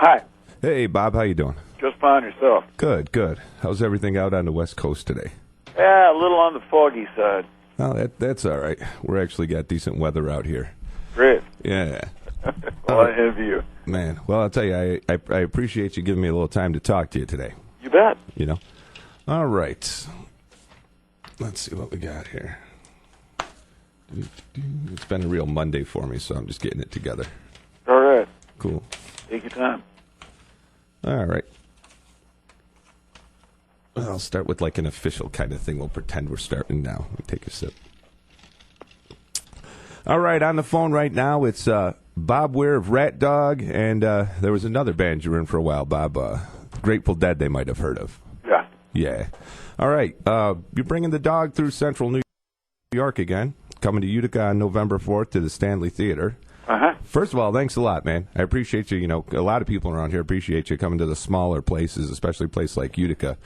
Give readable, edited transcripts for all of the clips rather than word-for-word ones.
Hi. Hey, Bob, how you doing? Just fine, yourself? Good, good. How's everything out on the West Coast today? Yeah, a little on the foggy side. Oh, that's all right. We're actually got decent weather out here. Great. Yeah. Well, I envy you. Man, well, I'll tell you, I appreciate you giving me a little time to talk to you today. You bet. You know? All right. Let's see what we got here. It's been a real Monday for me, so I'm just getting it together. All right. Cool. Take your time. All right. I'll start with like an official kind of thing. We'll pretend we're starting now. Let me take a sip. All right, on the phone right now, it's Bob Weir of Rat Dog, and there was another band you were in for a while, Bob. Grateful Dead, they might have heard of. Yeah. Yeah. All right, you're bringing the dog through central New York again, coming to Utica on November 4th to the Stanley Theater. Uh-huh. First of all, thanks a lot, man. I appreciate you. You know, a lot of people around here appreciate you coming to the smaller places, especially a place like Utica.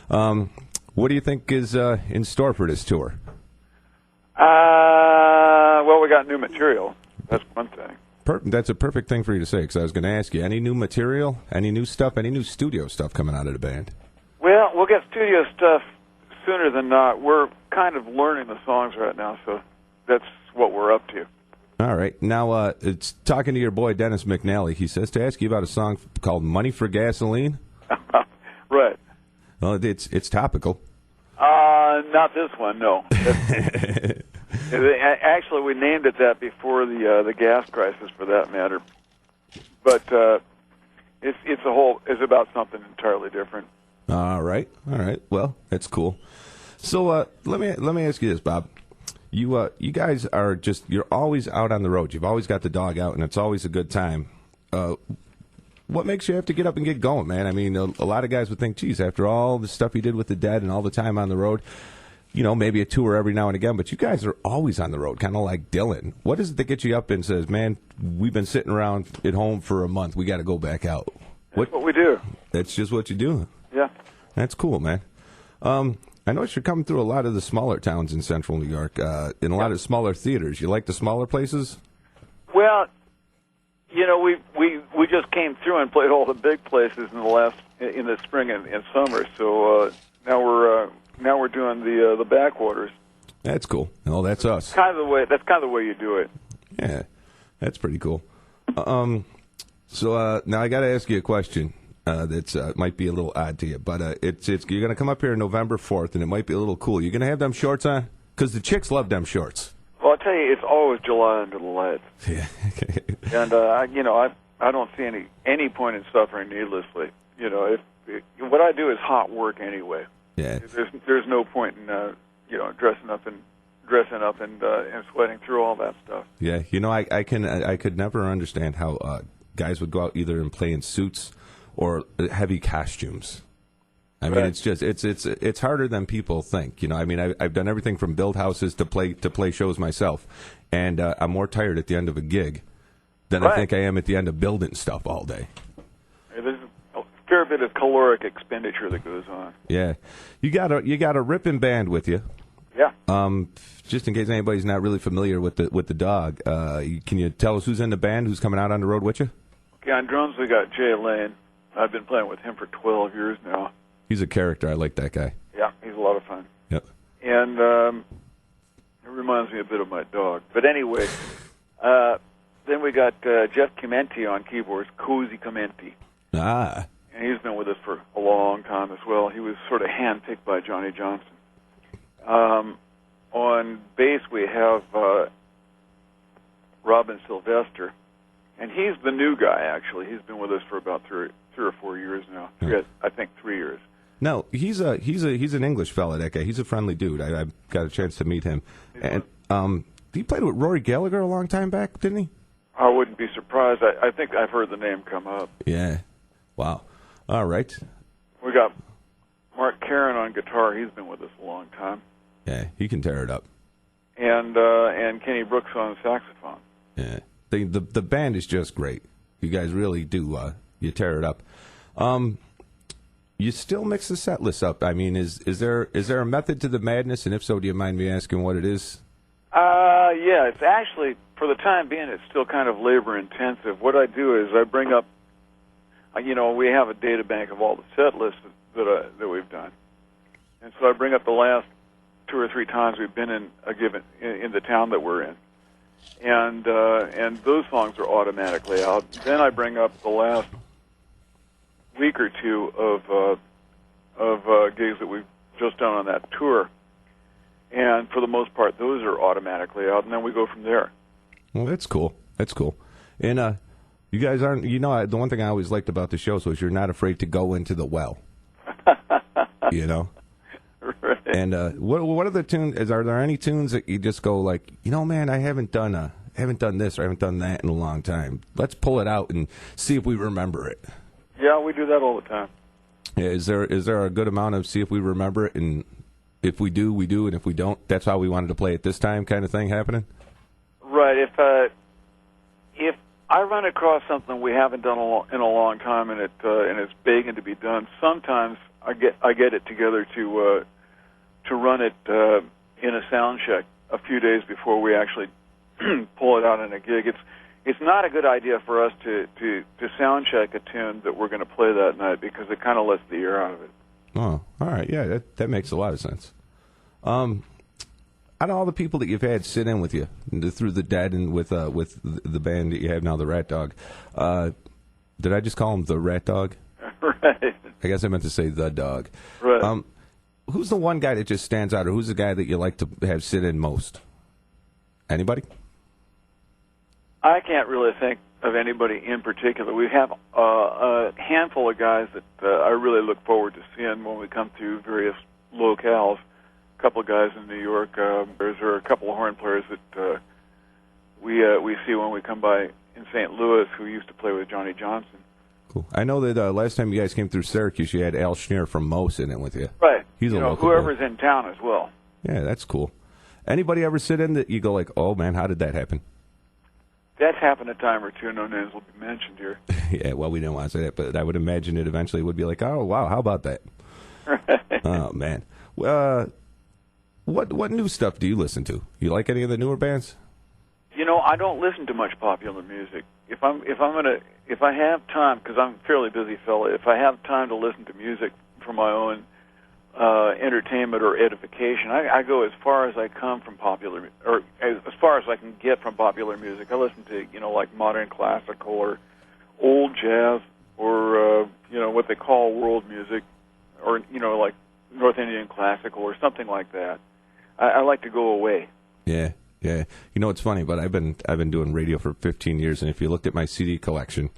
What do you think is in store for this tour? Well, we got new material. That's one thing. That's a perfect thing for you to say, because I was going to ask you, any new material, any new stuff, any new studio stuff coming out of the band? Well, we'll get studio stuff sooner than not. We're kind of learning the songs right now, so that's what we're up to. All right. Now, it's talking to your boy, Dennis McNally. He says to ask you about a song called Money for Gasoline. Right. Well, it's topical. Not this one, no. Actually, we named it that before the gas crisis, for that matter. But it's about something entirely different. All right. Well, that's cool. So let me ask you this, Bob. You guys are you're always out on the road. You've always got the dog out, and it's always a good time. What makes you have to get up and get going, man? I mean, a lot of guys would think, geez, after all the stuff you did with the Dead and all the time on the road, you know, maybe a tour every now and again, but you guys are always on the road, kind of like Dylan. What is it that gets you up and says, man, we've been sitting around at home for a month, we got to go back out? That's what we do. That's just what you do? Yeah. That's cool, man. I noticed you're coming through a lot of the smaller towns in central New York, in a lot of smaller theaters. You like the smaller places? Well, you know, we just came through and played all the big places in the spring and summer. So now we're doing the backwaters. That's cool. Oh, that's us. That's kind of the way you do it. Yeah, that's pretty cool. So now I got to ask you a question. That's might be a little odd to you, but it's you're going to come up here November 4th, and it might be a little cool. You're going to have them shorts on? Because the chicks love them shorts. Well, I'll tell you, it's always July under the lights. Yeah. And, I don't see any point in suffering needlessly. You know, what I do is hot work anyway. Yeah. There's no point in, dressing up and sweating through all that stuff. Yeah, you know, I could never understand how guys would go out either and play in suits or heavy costumes. I mean, Right. it's harder than people think. You know, I mean, I've done everything from build houses to play shows myself, and I'm more tired at the end of a gig than Right. I think I am at the end of building stuff all day. There's a fair bit of caloric expenditure that goes on. Yeah, you got a ripping band with you. Yeah. Just in case anybody's not really familiar with the dog, can you tell us who's in the band, who's coming out on the road with you? Okay, on drums we got Jay Lane. I've been playing with him for 12 years now. He's a character. I like that guy. Yeah, he's a lot of fun. Yep. And it reminds me a bit of my dog. But anyway, then we got Jeff Chimenti on keyboards, Cozy Chimenti. Ah. And he's been with us for a long time as well. He was sort of handpicked by Johnny Johnson. On bass we have Robin Sylvester. And he's the new guy, actually. He's been with us for about three or 4 years now. I think 3 years. No, he's an English fella. That guy. He's a friendly dude. I got a chance to meet him. And he played with Rory Gallagher a long time back, didn't he? I wouldn't be surprised. I think I've heard the name come up. Yeah. Wow. All right. We got Mark Karen on guitar. He's been with us a long time. Yeah, he can tear it up. And Kenny Brooks on saxophone. Yeah. The band is just great. You guys really do. You tear it up. You still mix the set list up. I mean, is there a method to the madness? And if so, do you mind me asking what it is? Yeah, it's actually, for the time being, it's still kind of labor intensive. What I do is I bring up we have a data bank of all the set lists that we've done, and so I bring up the last 2 or 3 times we've been in a given in the town that we're in, and those songs are automatically out. Then I bring up the last week or two of gigs that we've just done on that tour, and for the most part, those are automatically out, and then we go from there. Well, that's cool. That's cool. And you guys aren't. The one thing I always liked about the show was you're not afraid to go into the well. Right. And what are the tunes? Are there any tunes that you just go like, man, I haven't done this or I haven't done that in a long time. Let's pull it out and see if we remember it. Yeah, we do that all the time. Yeah, is there a good amount of see if we remember it, and if we do, we do, and if we don't, that's how we wanted to play it this time kind of thing happening? Right. If I run across something we haven't done in a long time, and it's begging to be done, sometimes I get it together to run it in a sound check a few days before we actually pull it out in a gig. It's not a good idea for us to sound check a tune that we're going to play that night because it kind of lets the air out of it. Oh, all right. Yeah, that makes a lot of sense. Out of all the people that you've had sit in with you through the Dead and with the band that you have now, the Rat Dog, did I just call him the Rat Dog? Right. I guess I meant to say the Dog. Right. Who's the one guy that just stands out, or who's the guy that you like to have sit in most? Anybody? I can't really think of anybody in particular. We have a handful of guys that I really look forward to seeing when we come through various locales. A couple of guys in New York. There are a couple of horn players that we see when we come by in St. Louis who used to play with Johnny Johnson. Cool. I know that last time you guys came through Syracuse, you had Al Schneer from Mo sitting in with you. Right. He's a local whoever's boy. in town as well. Yeah, that's cool. Anybody ever sit in that you go like, oh man, how did that happen? That's happened a time or two. No names will be mentioned here. Yeah, well, we didn't want to say that, but I would imagine it eventually would be like, oh wow, how about that? Right. Oh man. What new stuff do you listen to? You like any of the newer bands? I don't listen to much popular music. If I have time, because I'm a fairly busy fella, if I have time to listen to music for my own entertainment or edification, I go as far as I come from popular, or as far as I can get from popular music. I listen to like modern classical or old jazz or what they call world music, or like North Indian classical or something like that. I like to go away. Yeah. Yeah, it's funny, but I've been doing radio for 15 years, and if you looked at my CD collection,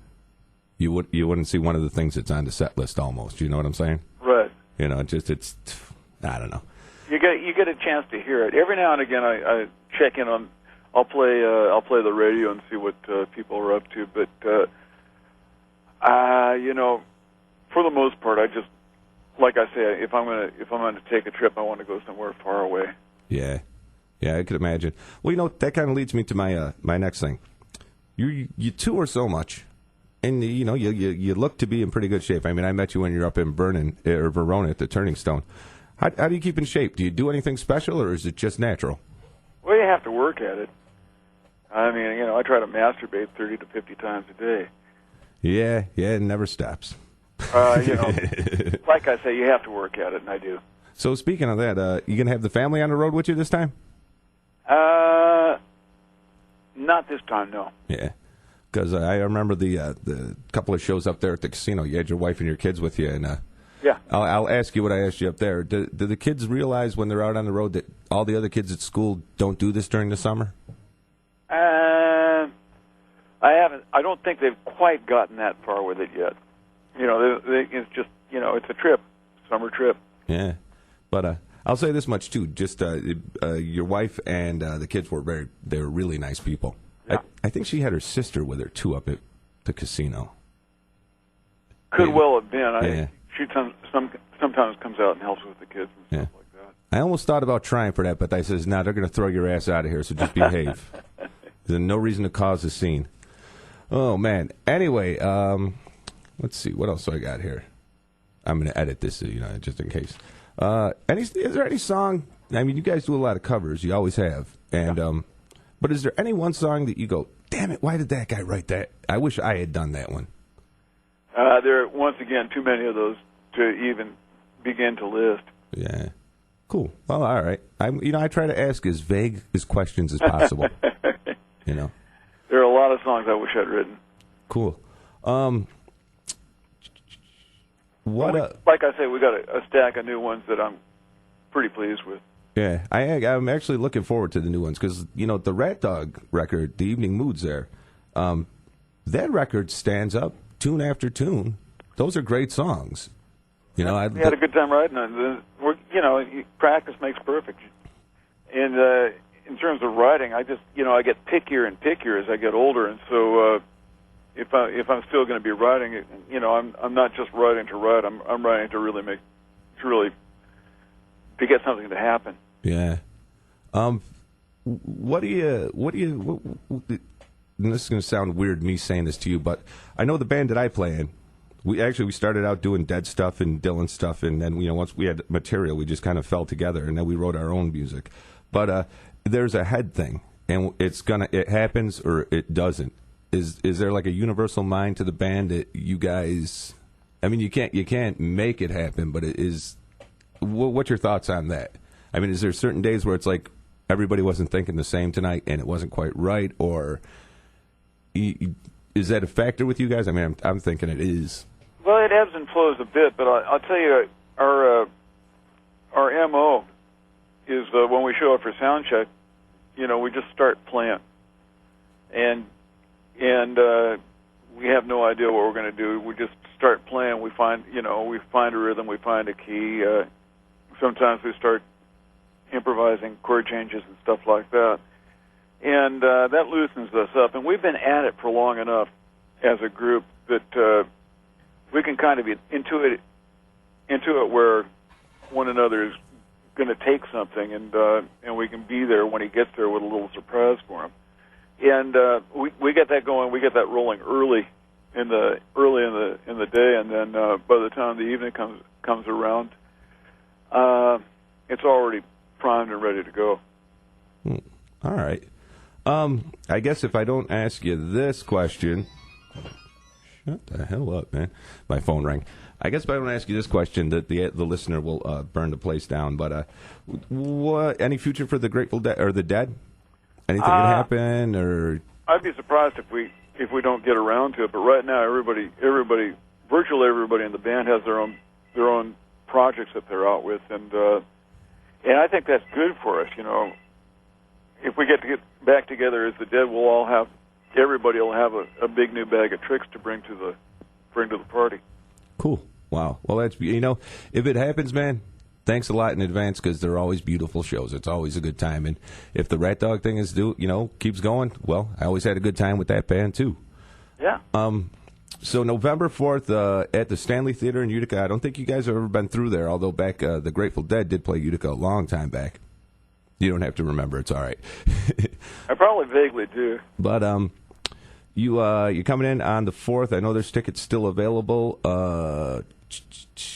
you wouldn't see one of the things that's on the set list almost. You know what I'm saying? Right. It's I don't know. You get a chance to hear it every now and again. I check in on. I'll play the radio and see what people are up to, but for the most part, I just, like I say, if I'm gonna take a trip, I want to go somewhere far away. Yeah. Yeah, I could imagine. Well, that kind of leads me to my my next thing. You tour so much, and you look to be in pretty good shape. I mean, I met you when you're up in Verona at the Turning Stone. How do you keep in shape? Do you do anything special, or is it just natural? Well, you have to work at it. I mean, I try to masturbate 30 to 50 times a day. Yeah, it never stops. Like I say, you have to work at it, and I do. So speaking of that, you gonna have the family on the road with you this time? Not this time, no. Yeah, because I remember the couple of shows up there at the casino. You had your wife and your kids with you, and yeah. I'll ask you what I asked you up there. Do the kids realize when they're out on the road that all the other kids at school don't do this during the summer? I haven't. I don't think they've quite gotten that far with it yet. It's just it's a trip, summer trip. Yeah, but I'll say this much too. Just your wife and the kids were really nice people. Yeah. I think she had her sister with her too up at the casino. Could well have been. Yeah. She sometimes comes out and helps with the kids and stuff like that. I almost thought about trying for that, but I says, "No, they're going to throw your ass out of here, so just behave." There's no reason to cause a scene. Oh man. Anyway, let's see what else I got here. I'm going to edit this, just in case. Is there any song? I mean, you guys do a lot of covers. You always have. And but is there any one song that you go, damn it, why did that guy write that? I wish I had done that one. There are, once again, too many of those to even begin to list. Yeah. Cool. Well, all right. I try to ask as vague as questions as possible. There are a lot of songs I wish I'd written. Cool. Like I say, we got a stack of new ones that I'm pretty pleased with. Yeah, I'm actually looking forward to the new ones because the Rat Dog record, The Evening Moods, there, that record stands up tune after tune. Those are great songs. We had a good time writing it. Practice makes perfect. And in terms of writing, I just I get pickier and pickier as I get older, and so if I'm still going to be writing, I'm not just writing to write. I'm writing to really to get something to happen. Yeah. What do you? And this is going to sound weird, me saying this to you, but I know the band that I play in. We started out doing Dead stuff and Dylan stuff, and then once we had material, we just kind of fell together, and then we wrote our own music. But there's a head thing, and it happens or it doesn't. Is there like a universal mind to the band that you guys? I mean, you can't make it happen, but it is. What's your thoughts on that? I mean, is there certain days where it's like everybody wasn't thinking the same tonight, and it wasn't quite right, or is that a factor with you guys? I mean, I'm thinking it is. Well, it ebbs and flows a bit, but I'll tell you, our MO is when we show up for sound check, we just start playing, and we have no idea what we're going to do. We just start playing. We find a rhythm, we find a key. Sometimes we start improvising chord changes and stuff like that, and that loosens us up. And we've been at it for long enough as a group that we can kind of be into it where one another is going to take something, and we can be there when he gets there with a little surprise for him. And we get that going. We get that rolling early in the day, and then by the time the evening comes around, it's already primed and ready to go. All right. I guess if I don't ask you this question. Shut the hell up, man. My phone rang. I guess if I don't ask you this question, that the listener will burn the place down. But any future for the Grateful Dead or the Dead? Anything can happen, or I'd be surprised if we don't get around to it. But right now, virtually everybody in the band has their own projects that they're out with, and I think that's good for us. If we get back together as the Dead, everybody will have a big new bag of tricks to bring to the party. Cool. Wow. Well, that's if it happens, man. Thanks a lot in advance because they're always beautiful shows. It's always a good time, and if the Rat Dog thing keeps going, well, I always had a good time with that band too. Yeah. So November 4th at the Stanley Theater in Utica. I don't think you guys have ever been through there. Although back the Grateful Dead did play Utica a long time back. You don't have to remember. It's all right. I probably vaguely do. But you're coming in on the 4th. I know there's tickets still available.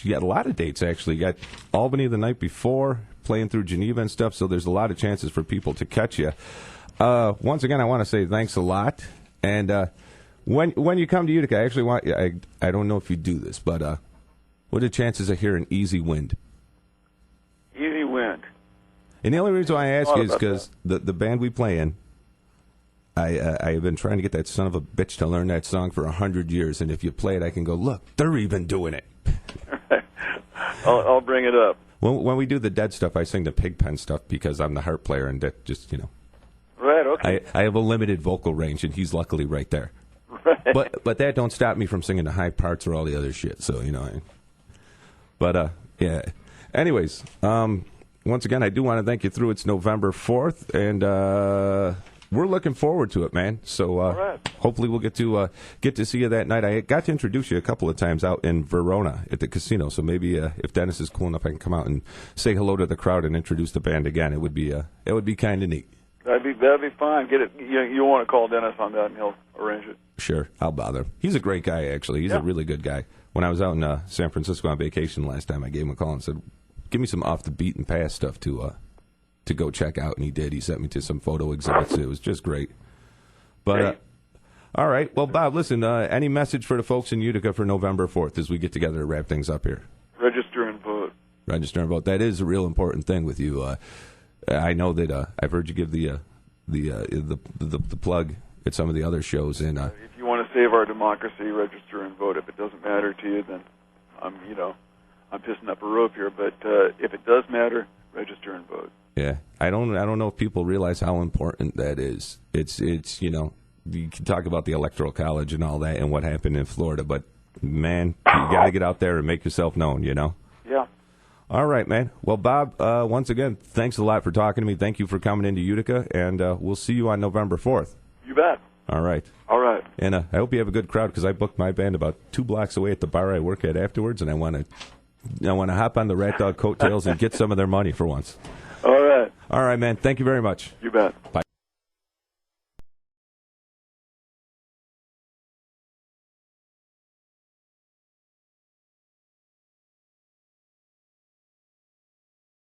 You got a lot of dates, actually. You got Albany the night before, playing through Geneva and stuff, so there's a lot of chances for people to catch you. Once again, I want to say thanks a lot. And when you come to Utica, I actually I don't know if you do this, but what are the chances of hearing Easy Wind? Easy Wind. And the only reason why I ask you is because the band we play in, I have been trying to get that son of a bitch to learn that song for 100 years, and if you play it, I can go, look, they're even doing it. I'll bring it up. When we do the Dead stuff, I sing the Pigpen stuff because I'm the harp player, and that just, Right, okay. I have a limited vocal range, and he's luckily right there. Right. But that don't stop me from singing the high parts or all the other shit, so, But, yeah. Anyways, once again, I do want to thank you through. It's November 4th, and we're looking forward to it, man. So right. Hopefully we'll get to see you that night. I got to introduce you a couple of times out in Verona at the casino. So maybe if Dennis is cool enough, I can come out and say hello to the crowd and introduce the band again. It would be kind of neat. That'd be fine. Get it. You want to call Dennis on that, and he'll arrange it. Sure, I'll bother him. He's a great guy, actually. He's a really good guy. When I was out in San Francisco on vacation last time, I gave him a call and said, "Give me some off the beaten path stuff to go check out," and he did. He sent me to some photo exhibits. It was just great. But All right. Well, Bob, listen, any message for the folks in Utica for November 4th as we get together to wrap things up here? Register and vote. Register and vote. That is a real important thing with you. I know that I've heard you give the plug at some of the other shows. And if you want to save our democracy, register and vote. If it doesn't matter to you, then I'm pissing up a rope here. But if it does matter, register and vote. Yeah, I don't know if people realize how important that is. It's you can talk about the Electoral College and all that and what happened in Florida, but man, you got to get out there and make yourself known. Yeah. All right, man. Well, Bob, once again, thanks a lot for talking to me. Thank you for coming into Utica, and we'll see you on November 4th. You bet. All right. All right. And I hope you have a good crowd because I booked my band about 2 blocks away at the bar I work at afterwards, and I want to hop on the Rat Dog coattails and get some of their money for once. All right. All right, man. Thank you very much. You bet. Bye.